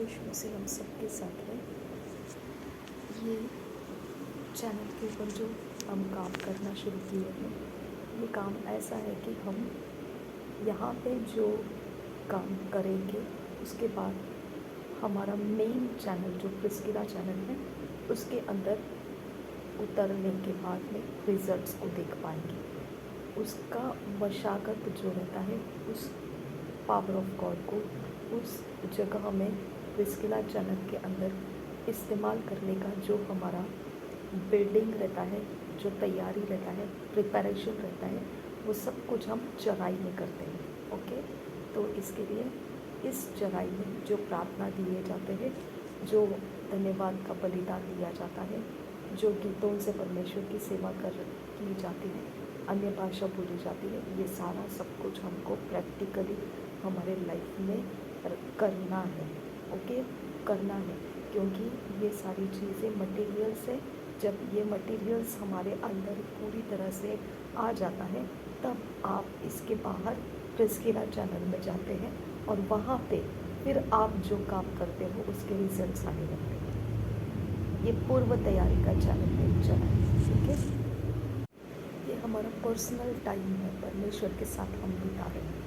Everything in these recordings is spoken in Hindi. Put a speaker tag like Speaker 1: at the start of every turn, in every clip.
Speaker 1: यीशु मसीह हम सबके साथ है। ये चैनल के ऊपर जो हम काम करना शुरू किए हैं, ये काम ऐसा है कि हम यहाँ पे जो काम करेंगे उसके बाद हमारा मेन चैनल जो प्रिस्किला चैनल है उसके अंदर उतरने के बाद में रिजल्ट्स को देख पाएंगे। उसका मशागत जो रहता है उस पावर ऑफ गॉड को उस जगह में प्रिस्किला चैनल के अंदर इस्तेमाल करने का जो हमारा बिल्डिंग रहता है, जो तैयारी रहता है, प्रिपरेशन रहता है, वो सब कुछ हम चराई में करते हैं। ओके, तो इसके लिए इस चराई में जो प्रार्थना दिए जाते हैं, जो धन्यवाद का बलिदान दिया जाता है, जो गीतों से परमेश्वर की सेवा की जाती है, अन्य भाषा बोली जाती है, ये सारा सब कुछ हमको प्रैक्टिकली हमारे लाइफ में करना है। ओके, करना है, क्योंकि ये सारी चीज़ें मटेरियल्स है। जब ये मटेरियल्स हमारे अंदर पूरी तरह से आ जाता है तब आप इसके बाहर प्रिस्किला चैनल में जाते हैं और वहाँ पे फिर आप जो काम करते हो उसके रिजल्ट्स आने लगते हैं। ये पूर्व तैयारी का चैनल है, चैनल, ठीक है। ये हमारा पर्सनल टाइम है, परमेश्वर के साथ हम बिता रहे हैं।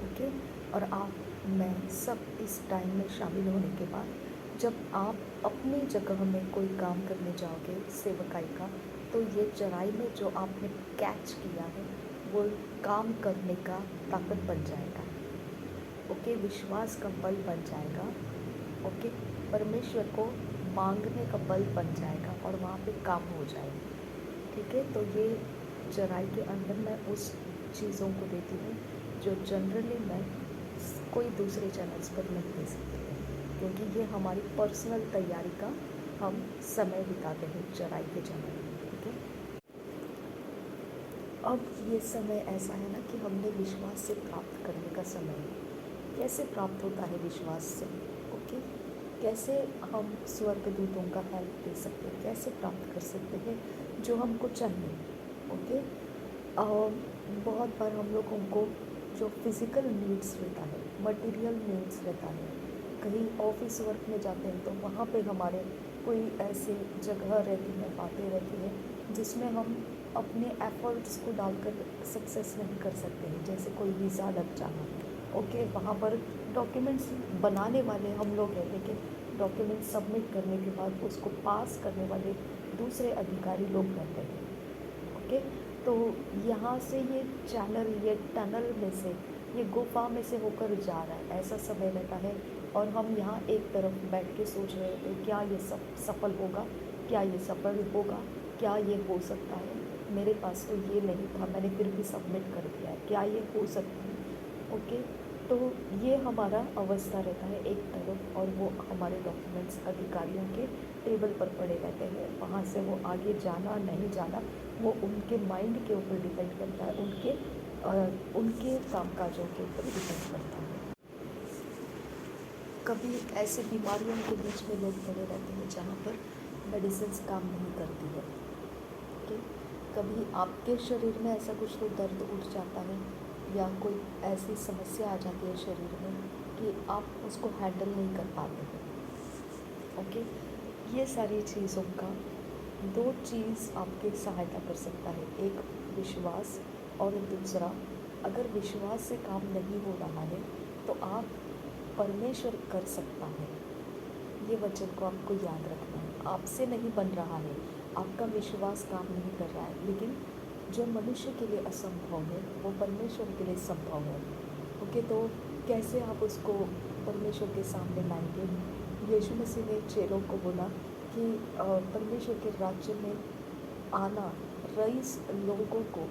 Speaker 1: ओके, और आप मैं सब इस टाइम में शामिल होने के बाद जब आप अपनी जगह में कोई काम करने जाओगे सेवकाई का, तो ये चराई में जो आपने कैच किया है वो काम करने का ताकत बन जाएगा। ओके, विश्वास का बल बन जाएगा। ओके, परमेश्वर को मांगने का बल बन जाएगा और वहाँ पे काम हो जाएगा। ठीक है, तो ये चराई के अंदर मैं उस चीज़ों को देती हूँ जो जनरली मैं कोई दूसरे चैनल्स पर नहीं दे सकती है, क्योंकि ये हमारी पर्सनल तैयारी का हम समय बिताते हैं चराई के चैनल में। ठीक है, अब ये समय ऐसा है ना कि हमने विश्वास से प्राप्त करने का समय है। कैसे प्राप्त होता है विश्वास से? ओके, कैसे हम स्वर्गदूतों का हेल्प ले सकते हैं, कैसे प्राप्त कर सकते हैं जो हमको चाहिए। ओके, बहुत बार हम लोगों को जो फिज़िकल नीड्स रहता है, मटेरियल नीड्स रहता है, कहीं ऑफिस वर्क में जाते हैं तो वहाँ पे हमारे कोई ऐसी जगह रहती है, बातें रहती है जिसमें हम अपने एफर्ट्स को डालकर सक्सेस नहीं कर सकते हैं। जैसे कोई वीज़ा लग जाना, ओके, वहाँ पर डॉक्यूमेंट्स बनाने वाले हम लोग हैं, लेकिन डॉक्यूमेंट सबमिट करने के बाद उसको पास करने वाले दूसरे अधिकारी लोग रहते हैं। ओके, तो यहाँ से ये चैनल, ये टनल में से, ये गुफा में से होकर जा रहा है, ऐसा समय रहता है। और हम यहाँ एक तरफ बैठ के सोच रहे थे क्या ये सब सफल होगा, क्या ये सफल होगा, क्या ये हो सकता है, मेरे पास तो ये नहीं था, मैंने फिर भी सबमिट कर दिया है, क्या ये हो सकता है। ओके, तो ये हमारा अवस्था रहता है एक तरफ, और वो हमारे डॉक्यूमेंट्स अधिकारियों के टेबल पर पड़े रहते हैं। वहाँ से वो आगे जाना नहीं जाना वो उनके माइंड के ऊपर डिपेंड करता है, उनके कामकाजों के ऊपर डिपेंड करता है। कभी ऐसे बीमारियों के बीच में लोग पड़े रहते हैं जहाँ पर मेडिसिन काम नहीं करती है। ओके, कभी आपके शरीर में ऐसा कुछ तो दर्द उठ जाता है या कोई ऐसी समस्या आ जाती है शरीर में कि आप उसको हैंडल नहीं कर पाते हैं। ओके, ये सारी चीज़ों का दो चीज़ आपकी सहायता कर सकता है, एक विश्वास और दूसरा, अगर विश्वास से काम नहीं हो रहा है तो आप परमेश्वर कर सकता है। ये वचन को आपको याद रखना है। आपसे नहीं बन रहा है, आपका विश्वास काम नहीं कर रहा है, लेकिन जो मनुष्य के लिए असंभव है वो परमेश्वर के लिए संभव है। ओके, तो कैसे आप उसको परमेश्वर के सामने लाएंगे? यीशु मसीह ने चेलों को बोला कि परमेश्वर के राज्य में आना रईस लोगों को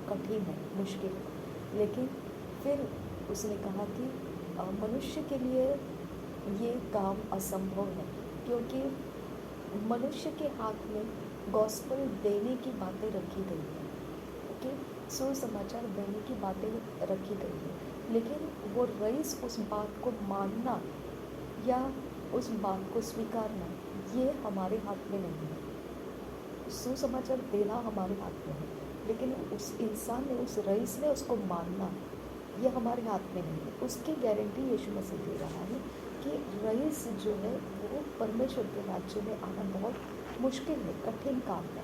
Speaker 1: कठिन है, मुश्किल है, लेकिन फिर उसने कहा कि मनुष्य के लिए ये काम असंभव है, क्योंकि मनुष्य के हाथ में गॉस्पेल देने की बातें रखी गई है। ओके, सुसमाचार देने की बातें रखी गई है, लेकिन वो रईस उस बात को मानना या उस बात को स्वीकारना ये हमारे हाथ में नहीं है। सुसमाचार देना हमारे हाथ में है, लेकिन उस इंसान ने, उस रईस ने उसको मानना ये हमारे हाथ में नहीं है। उसकी गारंटी यीशु मसीह दे रहा है कि रईस जो है वो परमेश्वर के राज्य में आना बहुत मुश्किल है, कठिन काम है।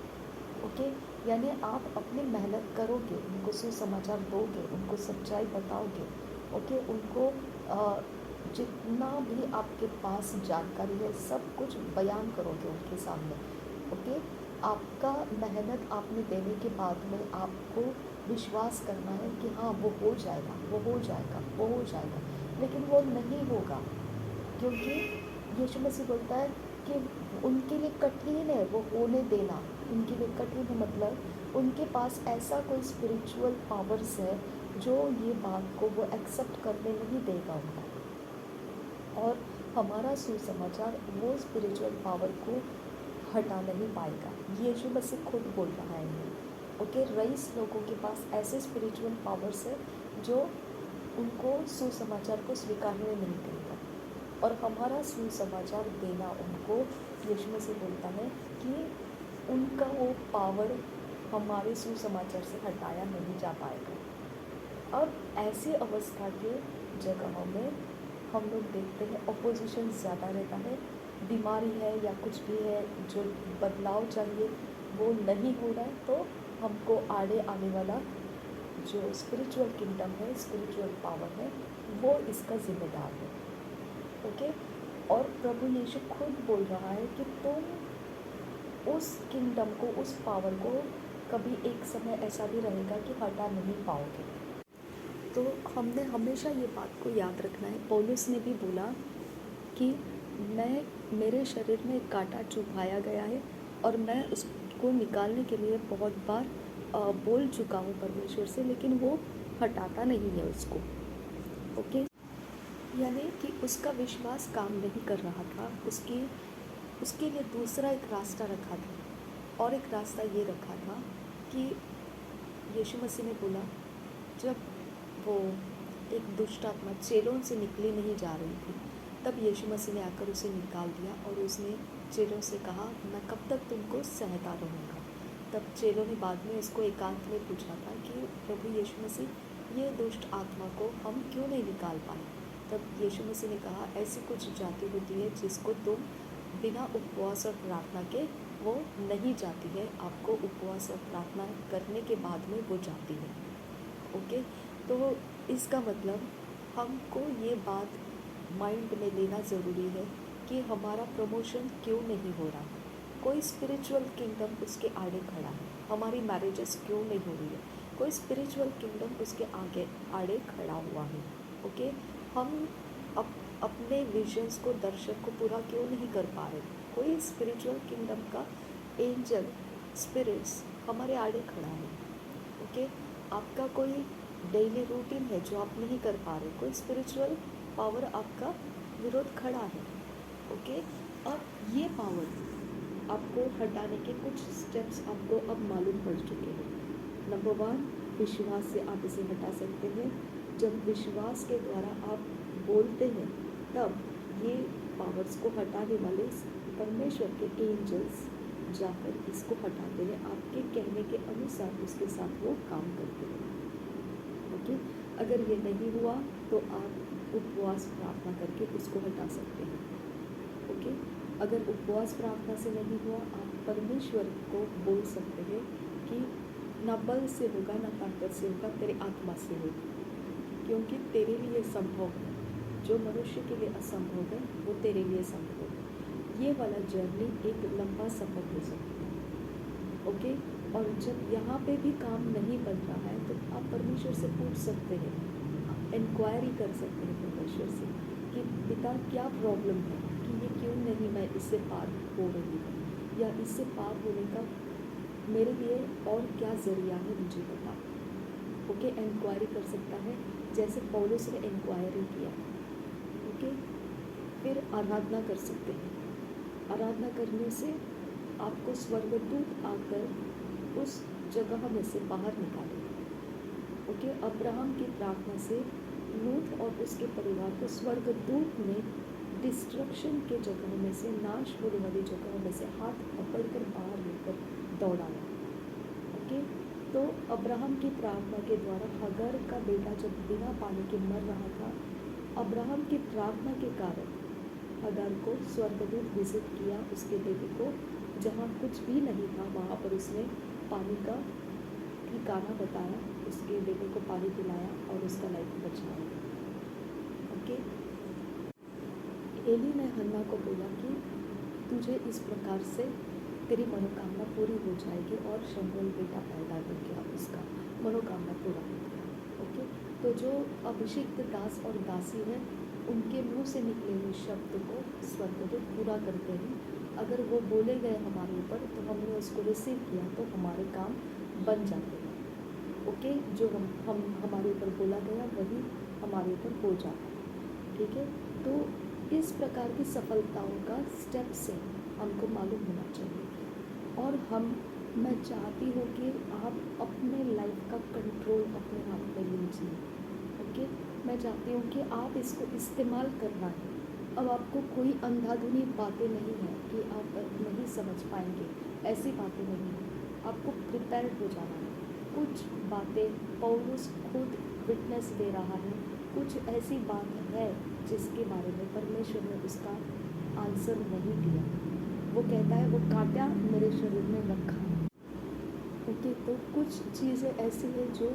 Speaker 1: ओके, यानी आप अपनी मेहनत करोगे, उनको सुसमाचार दोगे, उनको सच्चाई बताओगे। ओके, उनको जितना भी आपके पास जानकारी है सब कुछ बयान करोगे उनके सामने। ओके, आपका मेहनत आपने देने के बाद में आपको विश्वास करना है कि हाँ वो हो जाएगा, वो हो जाएगा, वो हो जाएगा, लेकिन वो नहीं होगा, क्योंकि यीशु मसीह बोलता है कि उनके लिए कठिन है वो होने देना। उनके लिए कठिन है मतलब उनके पास ऐसा कोई स्पिरिचुअल पावर्स है जो ये बात को वो एक्सेप्ट करने नहीं देगा उनको। और हमारा सुसमाचार वो स्पिरिचुअल पावर को हटा नहीं पाएगा। यीशु मसीह खुद बोल रहा है ये। ओके, रईस लोगों के पास ऐसे स्पिरिचुअल पावर्स है जो उनको सुसमाचार को स्वीकारने नहीं देगा। और हमारा सुसमाचार देना उनको, यीशु मसीह बोलता है कि उनका वो पावर हमारे सुसमाचार से हटाया नहीं जा पाएगा। अब ऐसी अवस्था के जगहों में हम लोग देखते हैं अपोजिशन ज़्यादा रहता है, बीमारी है या कुछ भी है, जो बदलाव चाहिए वो नहीं हो रहा है, तो हमको आड़े आने वाला जो स्पिरिचुअल किंगडम है, स्पिरिचुअल पावर है, वो इसका जिम्मेदार है। ओके, और प्रभु यीशु खुद बोल रहा है कि तुम उस किंगडम को, उस पावर को कभी एक समय ऐसा भी रहेगा कि हटा नहीं पाओगे। तो हमने हमेशा ये बात को याद रखना है। पौलुस ने भी बोला कि मेरे शरीर में एक कांटा चुभाया गया है और मैं उसको निकालने के लिए बहुत बार बोल चुका हूँ परमेश्वर से, लेकिन वो हटाता नहीं है उसको। ओके, यानी कि उसका विश्वास काम नहीं कर रहा था, उसके लिए दूसरा एक रास्ता रखा था। और एक रास्ता ये रखा था कि यीशु मसीह ने बोला, जब वो एक दुष्ट आत्मा चेलों से निकली नहीं जा रही थी, तब यीशु मसीह ने आकर उसे निकाल दिया और उसने चेलों से कहा, मैं कब तक तुमको सहता रहूँगा। तब चेलों ने बाद में उसको एकांत में पूछा था कि प्रभु यीशु मसीह, ये दुष्ट आत्मा को हम क्यों नहीं निकाल पाए। तब यीशु मसीह ने कहा, ऐसी कुछ जाति होती है जिसको तुम बिना उपवास और प्रार्थना के वो नहीं जाती है, आपको उपवास और प्रार्थना करने के बाद में वो जाती है। ओके, तो इसका मतलब हमको ये बात माइंड में लेना ज़रूरी है कि हमारा प्रमोशन क्यों नहीं हो रहा, कोई स्पिरिचुअल किंगडम उसके आड़े खड़ा है। हमारी मैरिजेस क्यों नहीं हो रही है, कोई स्पिरिचुअल किंगडम उसके आड़े खड़ा हुआ है। ओके, हम अपने विजन्स को, दर्शन को पूरा क्यों नहीं कर पा रहे, कोई स्पिरिचुअल किंगडम का एंजल, स्पिरिट्स हमारे आड़े खड़ा है। ओके, आपका कोई डेली रूटीन है जो आप नहीं कर पा रहे, कोई स्पिरिचुअल पावर आपका विरोध खड़ा है। ओके, अब ये पावर आपको हटाने के कुछ स्टेप्स आपको अब मालूम पड़ चुके हैं। नंबर 1, विश्वास से आप इसे हटा सकते हैं। जब विश्वास के द्वारा आप बोलते हैं तब ये पावर्स को हटाने वाले परमेश्वर के एंजल्स जाकर इसको हटाते हैं, आपके कहने के अनुसार उसके साथ वो काम करते हैं। ओके, अगर ये नहीं हुआ तो आप उपवास प्रार्थना करके उसको हटा सकते हैं। ओके, अगर उपवास प्रार्थना से नहीं हुआ, आप परमेश्वर को बोल सकते हैं कि ना बल से होगा, ना ताकत से होगा, तेरे आत्मा से होगा, क्योंकि तेरे लिए संभव है। जो मनुष्य के लिए असंभव है वो तेरे लिए संभव है। ये वाला जर्नी एक लंबा सफ़र हो सकता है। ओके, और जब यहाँ पे भी काम नहीं बन रहा है तो आप परमेश्वर से पूछ सकते हैं, इंक्वायरी कर सकते हैं परमेश्वर से कि पिता क्या प्रॉब्लम है, कि ये क्यों नहीं मैं इससे पार हो रही हूँ, या इससे पार होने का मेरे लिए और क्या ज़रिया है, मुझे बता। ओके, इंक्वायरी कर सकता है जैसे पौलुस ने इंक्वायरी किया। ओके, फिर आराधना कर सकते हैं। आराधना करने से आपको स्वर्गदूत आकर उस जगह में से बाहर निकालेगा। ओके, अब्राहम की प्रार्थना से लूत और उसके परिवार को स्वर्गदूत ने डिस्ट्रक्शन के जगह में से, नाश होने वाली जगह में से हाथ पकड़कर बाहर लेकर दौड़ाया। ओके, तो अब्राहम की प्रार्थना के द्वारा हगर का बेटा जब बिना पानी के मर रहा था, अब्राहम की प्रार्थना के कारण हगार को स्वर्गदूत विजिट किया उसके बेबी को, जहाँ कुछ भी नहीं था वहाँ पर उसने पानी का ठिकाना बताया, उसके बेबी को पानी पिलाया और उसका लाइफ बचाया। ओके, एली ने हन्ना को बोला कि तुझे इस प्रकार से तेरी मनोकामना पूरी हो जाएगी, और शमूएल बेटा पैदा हो गया, उसका मनोकामना पूरा हो गया। ओके, तो जो अभिषिक्त दास और दासी है उनके मुंह से निकले हुए शब्द को स्वर्गदूत पूरा करते हैं। अगर वो बोले गए हमारे ऊपर तो हमने उसको रिसीव किया तो हमारे काम बन जाते हैं। ओके, जो हम हमारे ऊपर बोला गया वही हमारे ऊपर हो जाता है। ठीक है, तो इस प्रकार की सफलताओं का स्टेप से हमको मालूम होना चाहिए। और मैं चाहती हूँ कि आप अपने लाइफ का कंट्रोल अपने हाथ में लीजिए। ओके, मैं चाहती हूँ कि आप इसको इस्तेमाल करना है। अब आपको कोई अंधाधुनी बातें नहीं है कि आप नहीं समझ पाएंगे, ऐसी बातें नहीं हैं। आपको प्रिपेयर हो जाना है। कुछ बातें पौलुस खुद विटनेस दे रहा है, कुछ ऐसी बात है जिसके बारे में परमेश्वर ने उसका आंसर नहीं दिया। वो कहता है वो कांटा मेरे शरीर में रखा। ओके, तो कुछ चीज़ें ऐसी हैं जो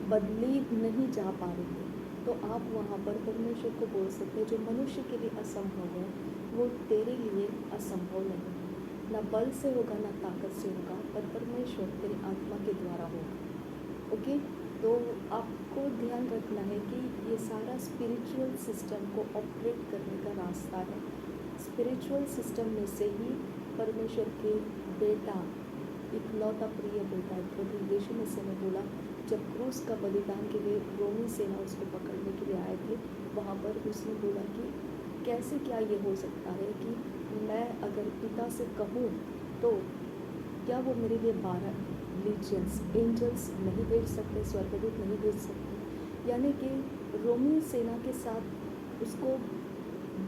Speaker 1: बदली नहीं जा पा रही है, तो आप वहाँ पर परमेश्वर को बोल सकते हैं जो मनुष्य के लिए असंभव है वो तेरे लिए असंभव नहीं है। ना बल से होगा ना ताकत से होगा, पर परमेश्वर तेरी आत्मा के द्वारा होगा। ओके, तो आपको ध्यान रखना है कि ये सारा स्पिरिचुअल सिस्टम को ऑपरेट करने का रास्ता है। स्पिरिचुअल सिस्टम में से ही परमेश्वर के बेटा, इकलौता प्रिय बेटा प्रभु यीशु मसीह ने बोला, जब क्रूस का बलिदान के लिए रोमी सेना उसको पकड़ने के लिए आए थे, वहाँ पर उसने बोला कि कैसे क्या ये हो सकता है कि मैं अगर पिता से कहूँ तो क्या वो मेरे लिए 12 लीजियंस एंजल्स नहीं भेज सकते, स्वर्गदूत नहीं भेज सकते। यानी कि रोमी सेना के साथ उसको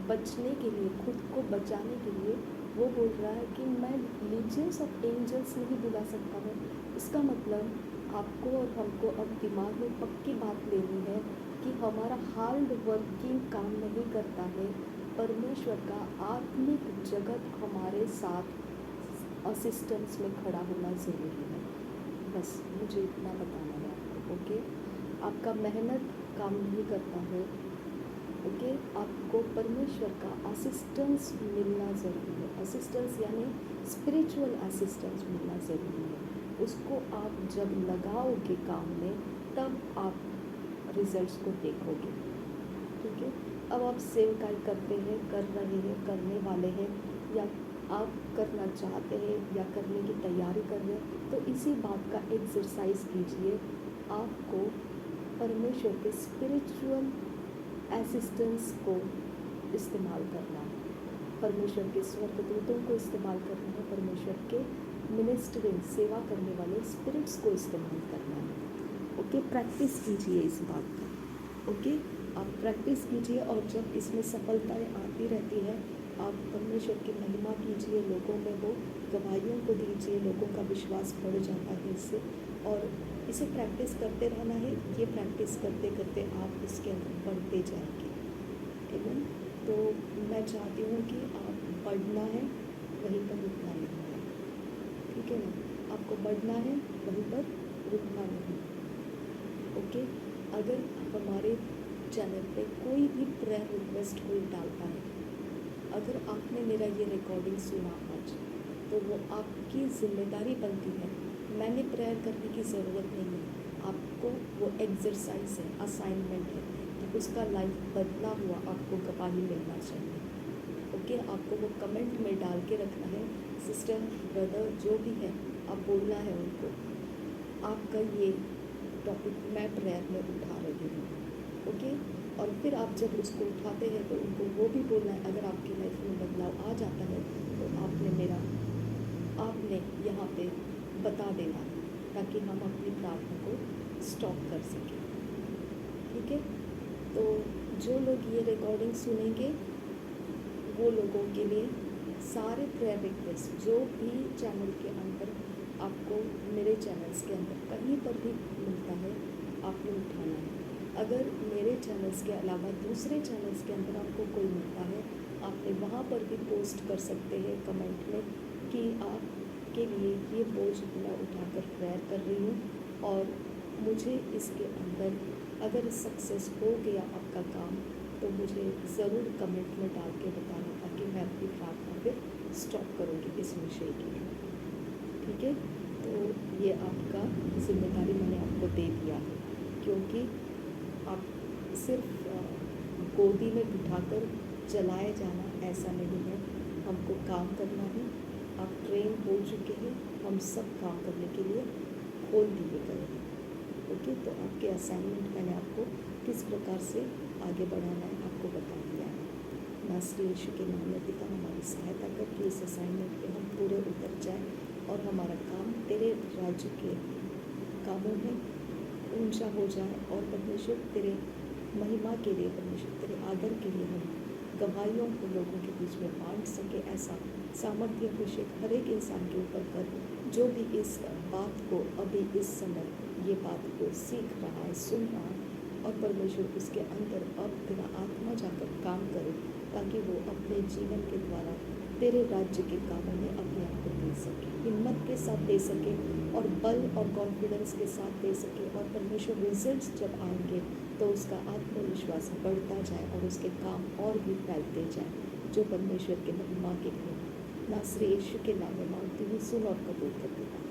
Speaker 1: बचने के लिए, खुद को बचाने के लिए वो बोल रहा है कि मैं लीजियंस ऑफ एंजल्स नहीं बुला सकता हूँ। इसका मतलब आपको और हमको अब दिमाग में पक्की बात लेनी है कि हमारा हार्ड वर्किंग काम नहीं करता है। परमेश्वर का आत्मिक जगत हमारे साथ असिस्टेंस में खड़ा होना ज़रूरी है। बस मुझे इतना बताना है आपको। ओके, आपका मेहनत काम नहीं करता है। ओके, आपको परमेश्वर का असिस्टेंस मिलना ज़रूरी है। असिस्टेंस यानी स्पिरिचुअल असिस्टेंस मिलना ज़रूरी है। उसको आप जब लगाओगे काम में तब आप रिजल्ट्स को देखोगे। ठीक है, अब आप सेवकाई करते हैं, कर रहे हैं, करने वाले हैं, या आप करना चाहते हैं या करने की तैयारी कर रहे हैं, तो इसी बात का एक्सरसाइज कीजिए। आपको परमेश्वर के स्पिरिचुअल असिस्टेंस को इस्तेमाल करना है, परमेश्वर के स्वर्गदूतों को इस्तेमाल करना है, परमेश्वर के मिनिस्टरिंग सेवा करने वाले स्पिरिट्स को इस्तेमाल करना है। ओके, प्रैक्टिस कीजिए इस बात का। ओके, आप प्रैक्टिस कीजिए और जब इसमें सफलताएं आती रहती है आप परमेश्वर की महिमा कीजिए, लोगों में वो गवाहियों को दीजिए, लोगों का विश्वास बढ़ जाता है इससे। और इसे प्रैक्टिस करते रहना है। ये प्रैक्टिस करते करते आप इसके अंदर बढ़ते जाएंगे। ठीक है, तो मैं चाहती हूँ कि आप बढ़ना है, वहीं पर रुकना नहीं है। ठीक है ना, आपको बढ़ना है, वहीं पर रुकना नहीं। ओके, अगर हमारे चैनल पे कोई भी प्रेयर रिक्वेस्ट कोई डालता है, अगर आपने मेरा ये रिकॉर्डिंग सुना आज, तो वो आपकी जिम्मेदारी बनती है। मैंने प्रेयर करने की ज़रूरत नहीं है, आपको वो एक्सरसाइज है, असाइनमेंट है कि उसका लाइफ बदला हुआ आपको गवाही मिलना चाहिए। ओके, आपको वो कमेंट में डाल के रखना है, सिस्टर ब्रदर जो भी है, आप बोलना है उनको, आपका ये टॉपिक मैं प्रेयर में उठा रही हूँ। ओके, और फिर आप जब उसको उठाते हैं तो उनको वो भी बोलना है। अगर आपकी लाइफ में बदलाव आ जाता है तो आपने यहाँ पे बता देना है, ताकि हम अपनी प्रार्थना को स्टॉप कर सकें। ठीक है, तो जो लोग ये रिकॉर्डिंग सुनेंगे वो लोगों के लिए सारे प्रेयर रिक्वेस्ट जो भी चैनल के अंदर आपको, मेरे चैनल्स के अंदर कहीं पर भी मिलता है, आपने उठाना है। अगर मेरे चैनल्स के अलावा दूसरे चैनल्स के अंदर आपको कोई मिलता है, आपने हैं वहाँ पर भी पोस्ट कर सकते हैं कमेंट में कि आपके लिए ये बोझ मैं उठाकर प्रेयर कर रही हूँ और मुझे इसके अंदर अगर सक्सेस हो गया आपका काम तो मुझे ज़रूर कमेंट में डाल के बताना, ताकि मैं अपनी प्रार्थना फिर स्टॉप करूँगी इस विषय की। ठीक है, तो ये आपका जिम्मेदारी मैंने आपको दे दिया है, क्योंकि आप सिर्फ गोदी में बिठाकर चलाए जाना ऐसा नहीं है, हमको काम करना है। आप ट्रेन हो चुके हैं, हम सब काम करने के लिए खोल दिए गए हैं। ओके, तो आपके असाइनमेंट मैंने आपको किस प्रकार से आगे बढ़ाना है आपको बता दिया है। नासरी यीशु के नाम में पिता हमारी सहायता कर कि इस असाइनमेंट पे हम पूरे उतर जाएं और हमारा काम तेरे राज्य के कामों में ऊंचा हो जाए और परमेश्वर तेरे महिमा के लिए, परमेश्वर तेरे आदर के लिए हम गवाहियों को लोगों के बीच में बांट सके। ऐसा सामर्थ्य अभिषेक हर एक इंसान के ऊपर कर, जो भी इस बात को अभी इस समय ये बात को सीख रहा है, सुन रहा है, और परमेश्वर उसके अंदर अब तेरा आत्मा जाकर काम करे, ताकि वो अपने जीवन के द्वारा तेरे राज्य के कामों में अपने आप को दे सके, हिम्मत के साथ दे सके और बल और कॉन्फिडेंस के साथ दे सके। और परमेश्वर रिजल्ट्स जब आएंगे तो उसका आत्मविश्वास बढ़ता जाए और उसके काम और भी फैलते जाए, जो परमेश्वर के महिमा के लिए। नासरी यीशु के नाम में मांगती हूँ, सुन और कबूल कर देना।